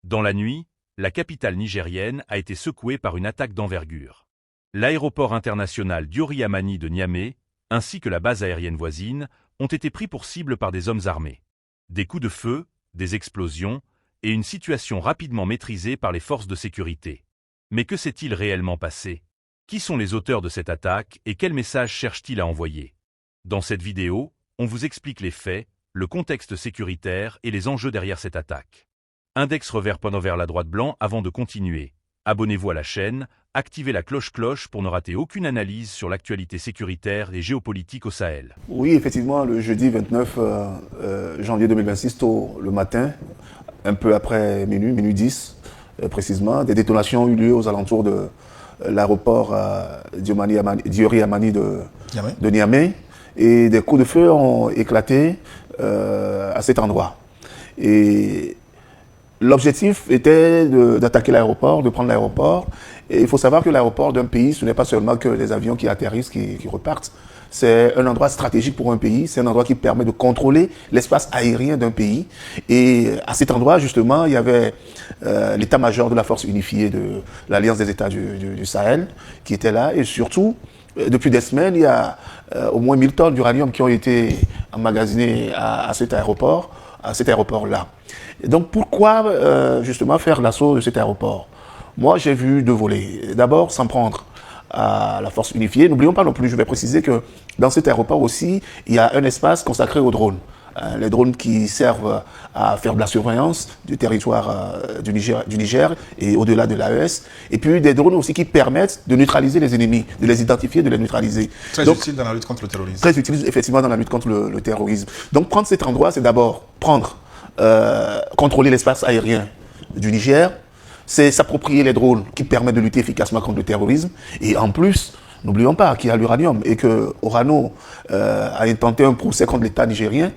Dans la nuit, la capitale nigérienne a été secouée par une attaque d'envergure. L'aéroport international Diori Amani de Niamey, ainsi que la base aérienne voisine, ont été pris pour cible par des hommes armés. Des coups de feu, des explosions, et une situation rapidement maîtrisée par les forces de sécurité. Mais que s'est-il réellement passé? Qui sont les auteurs de cette attaque et quel message cherchent-ils à envoyer? Dans cette vidéo, on vous explique les faits, le contexte sécuritaire et les enjeux derrière cette attaque. Index revers point vers la droite blanc avant de continuer. Abonnez-vous à la chaîne, activez la cloche pour ne rater aucune analyse sur l'actualité sécuritaire et géopolitique au Sahel. Oui, effectivement, le jeudi 29 janvier 2026, tôt le matin, un peu après minuit 10 précisément, des détonations ont eu lieu aux alentours de l'aéroport Diori Amani de Niamey, et des coups de feu ont éclaté à cet endroit. Et l'objectif était d'attaquer l'aéroport, de prendre l'aéroport. Et il faut savoir que l'aéroport d'un pays, ce n'est pas seulement que les avions qui atterrissent, qui repartent. C'est un endroit stratégique pour un pays. C'est un endroit qui permet de contrôler l'espace aérien d'un pays. Et à cet endroit, justement, il y avait l'état-major de la force unifiée de l'Alliance des États du Sahel qui était là. Et surtout, depuis des semaines, il y a au moins 1000 tonnes d'uranium qui ont été emmagasinées à cet aéroport-là. Donc pourquoi justement faire l'assaut de cet aéroport? Moi j'ai vu deux volets. D'abord s'en prendre à la force unifiée. N'oublions pas non plus, je vais préciser que dans cet aéroport aussi, il y a un espace consacré aux drones. Les drones qui servent à faire de la surveillance du territoire du Niger et au-delà de l'AES. Et puis des drones aussi qui permettent de neutraliser les ennemis, de les identifier, de les neutraliser. Très utile dans la lutte contre le terrorisme. Très utile effectivement dans la lutte contre le terrorisme. Donc prendre cet endroit, c'est d'abord contrôler l'espace aérien du Niger, c'est s'approprier les drones qui permettent de lutter efficacement contre le terrorisme. Et en plus, n'oublions pas qu'il y a l'uranium et que Orano a intenté un procès contre l'État nigérien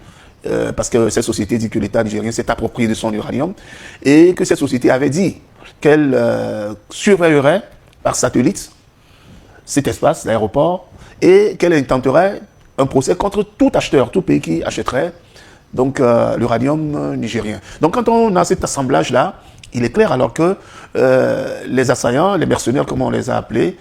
parce que cette société dit que l'État nigérien s'est approprié de son uranium et que cette société avait dit qu'elle surveillerait par satellite cet espace, l'aéroport, et qu'elle intenterait un procès contre tout acheteur, tout pays qui achèterait donc l'uranium nigérien. Donc quand on a cet assemblage-là, il est clair alors que les assaillants, les mercenaires comme on les a appelés,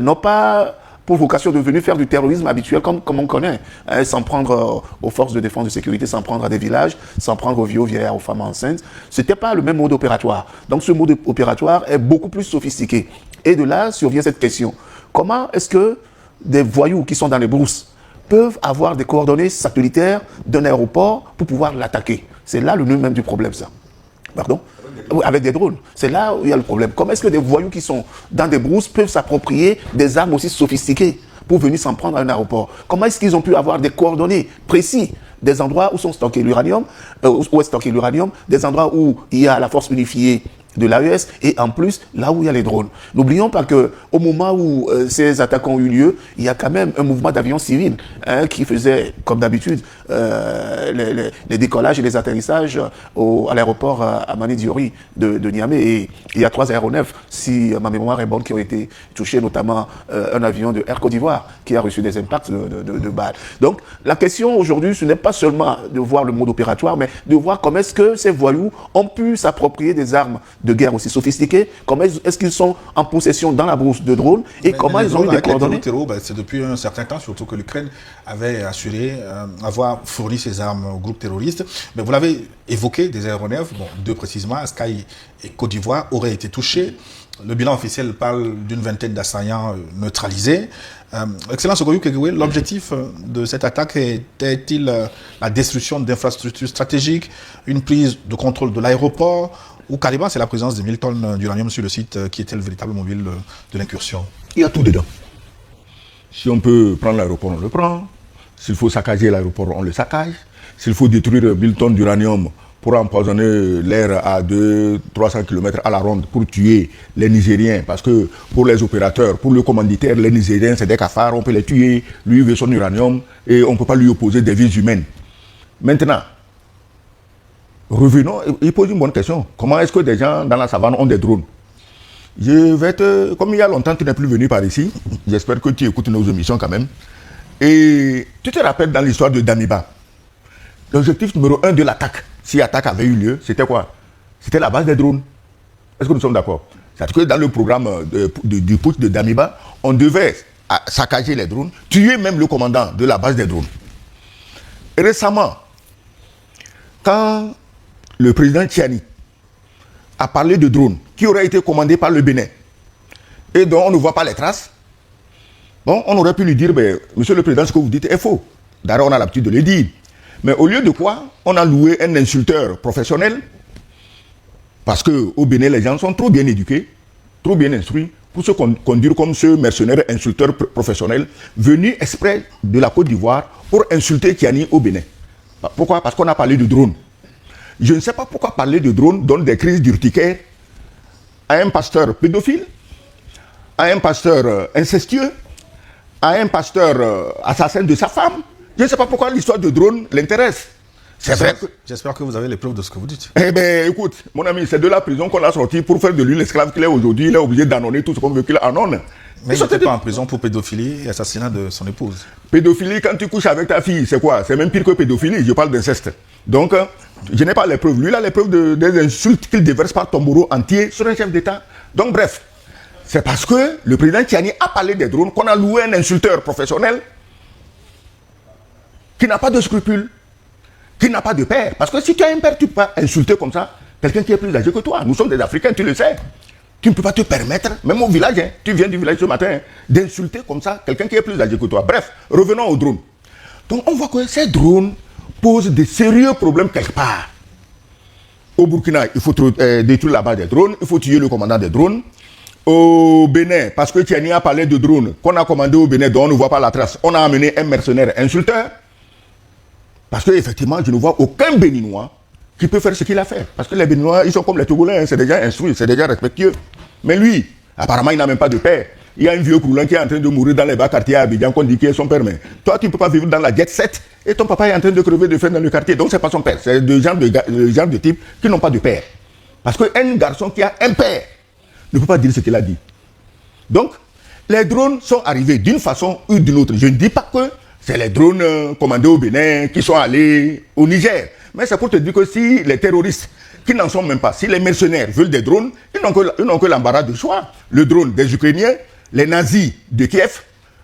n'ont pas pour vocation de venir faire du terrorisme habituel comme on connaît, hein, s'en prendre aux forces de défense de sécurité, s'en prendre à des villages, s'en prendre aux vieux, aux vieillards, aux femmes enceintes. Ce n'était pas le même mode opératoire. Donc ce mode opératoire est beaucoup plus sophistiqué. Et de là survient cette question. Comment est-ce que des voyous qui sont dans les brousses peuvent avoir des coordonnées satellitaires d'un aéroport pour pouvoir l'attaquer? C'est là le nœud même du problème, ça. Pardon? Avec des drones. C'est là où il y a le problème. Comment est-ce que des voyous qui sont dans des brousses peuvent s'approprier des armes aussi sophistiquées pour venir s'en prendre à un aéroport? Comment est-ce qu'ils ont pu avoir des coordonnées précises des endroits où sont stockés l'uranium, où est stocké l'uranium, des endroits où il y a la force unifiée de l'AES et en plus là où il y a les drones. N'oublions pas qu'au moment où ces attaques ont eu lieu, il y a quand même un mouvement d'avions civils qui faisait comme d'habitude les décollages et les atterrissages à l'aéroport Amani Diori de Niamey. Et il y a 3 aéronefs, si ma mémoire est bonne, qui ont été touchés, notamment un avion de Air Côte d'Ivoire qui a reçu des impacts de balles. Donc la question aujourd'hui, ce n'est pas seulement de voir le mode opératoire, mais de voir comment est-ce que ces voyous ont pu s'approprier des armes de guerre aussi sophistiquées, comment est-ce qu'ils sont en possession dans la brousse de drones et comment ils ont eu des coordonnées. C'est depuis un certain temps, surtout que l'Ukraine avait assuré avoir fourni ses armes au groupe terroriste. Mais vous l'avez évoqué, des aéronefs, bon, 2 précisément, Sky et Côte d'Ivoire, auraient été touchés. Le bilan officiel parle d'une vingtaine d'assaillants neutralisés. Excellence Ogoyou Kegoué, l'objectif de cette attaque était-il la destruction d'infrastructures stratégiques, une prise de contrôle de l'aéroport, ou carrément c'est la présence de 1000 tonnes d'uranium sur le site qui était le véritable mobile de l'incursion? Il y a tout dedans. Si on peut prendre l'aéroport, on le prend. S'il faut saccager l'aéroport, on le saccage. S'il faut détruire 1000 tonnes d'uranium pour empoisonner l'air à 200-300 km à la ronde pour tuer les Nigériens, parce que pour les opérateurs, pour le commanditaire, les Nigériens c'est des cafards, on peut les tuer, lui veut son uranium et on ne peut pas lui opposer des vies humaines. Maintenant, revenons, il pose une bonne question. Comment est-ce que des gens dans la savane ont des drones? Je vais comme il y a longtemps que tu n'es plus venu par ici, j'espère que tu écoutes nos émissions quand même. Et tu te rappelles dans l'histoire de Damiba, l'objectif numéro 1 de l'attaque, si l'attaque avait eu lieu, c'était quoi? c'était la base des drones. Est-ce que nous sommes d'accord? C'est-à-dire que dans le programme du putsch de Damiba, on devait saccager les drones, tuer même le commandant de la base des drones. Et récemment, quand le président Tiani a parlé de drones qui auraient été commandés par le Bénin et dont on ne voit pas les traces, bon, on aurait pu lui dire, ben, monsieur le président, ce que vous dites est faux. D'ailleurs, on a l'habitude de le dire. Mais au lieu de quoi, on a loué un insulteur professionnel, parce qu'au Bénin, les gens sont trop bien éduqués, trop bien instruits, pour se conduire comme ce mercenaire insulteur professionnel venu exprès de la Côte d'Ivoire pour insulter Tiani au Bénin. Pourquoi? Parce qu'on a parlé de drones. Je ne sais pas pourquoi parler de drones donne des crises d'urticaire à un pasteur pédophile, à un pasteur incestueux, à un pasteur assassin de sa femme. Je ne sais pas pourquoi l'histoire de drone l'intéresse. C'est vrai que... J'espère que vous avez les preuves de ce que vous dites. Eh bien, écoute, mon ami, c'est de la prison qu'on l'a sorti pour faire de lui l'esclave qu'il est aujourd'hui. Il est obligé d'annoncer tout ce qu'on veut qu'il annonce. Mais il n'était pas en prison pour pédophilie et assassinat de son épouse. Pédophilie, quand tu couches avec ta fille, c'est quoi? C'est même pire que pédophilie, je parle d'inceste. Donc, je n'ai pas les preuves. Lui, il a les preuves des insultes qu'il déverse par tombereau entier sur un chef d'État. Donc, bref, c'est parce que le président Tiani a parlé des drones qu'on a loué un insulteur professionnel qui n'a pas de scrupules, qui n'a pas de père. Parce que si tu as un père, tu ne peux pas insulter comme ça quelqu'un qui est plus âgé que toi. Nous sommes des Africains, tu le sais. Tu ne peux pas te permettre, même au village, hein, tu viens du village ce matin, hein, d'insulter comme ça quelqu'un qui est plus âgé que toi. Bref, revenons aux drones. Donc on voit que ces drones posent de sérieux problèmes quelque part. Au Burkina, il faut détruire la base des drones, il faut tuer le commandant des drones. Au Bénin, parce que Tiani a parlé de drones qu'on a commandé au Bénin dont on ne voit pas la trace, on a amené un mercenaire insulteur. Parce qu'effectivement, je ne vois aucun Béninois qui peut faire ce qu'il a fait. Parce que les Béninois, ils sont comme les Togolais, hein, c'est déjà instruit, c'est déjà respectueux. Mais lui, apparemment, il n'a même pas de père. Il y a un vieux croulant qui est en train de mourir dans les bas quartiers à Abidjan, qu'on dit qu'il est son père. Mais toi, tu ne peux pas vivre dans la jet set et ton papa est en train de crever de faim dans le quartier. Donc, ce n'est pas son père. C'est le genre de type qui n'ont pas de père. Parce qu'un garçon qui a un père ne peut pas dire ce qu'il a dit. Donc, les drones sont arrivés d'une façon ou d'une autre. Je ne dis pas que c'est les drones commandés au Bénin qui sont allés au Niger. Mais c'est pour te dire que si les terroristes, qui n'en sont même pas, si les mercenaires veulent des drones, ils n'ont que l'embarras du choix. Le drone des Ukrainiens, les nazis de Kiev,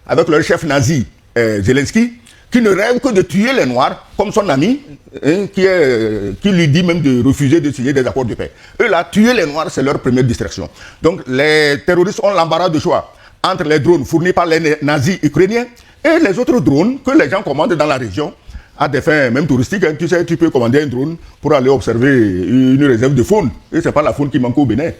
avec leur chef nazi Zelensky, qui ne rêve que de tuer les Noirs, comme son ami, hein, qui lui dit même de refuser de signer des accords de paix. Eux là, tuer les Noirs, c'est leur première distraction. Donc les terroristes ont l'embarras de choix entre les drones fournis par les nazis ukrainiens et les autres drones que les gens commandent dans la région à des fins même touristiques. Hein. Tu sais, tu peux commander un drone pour aller observer une réserve de faune. Et ce n'est pas la faune qui manque au Bénin.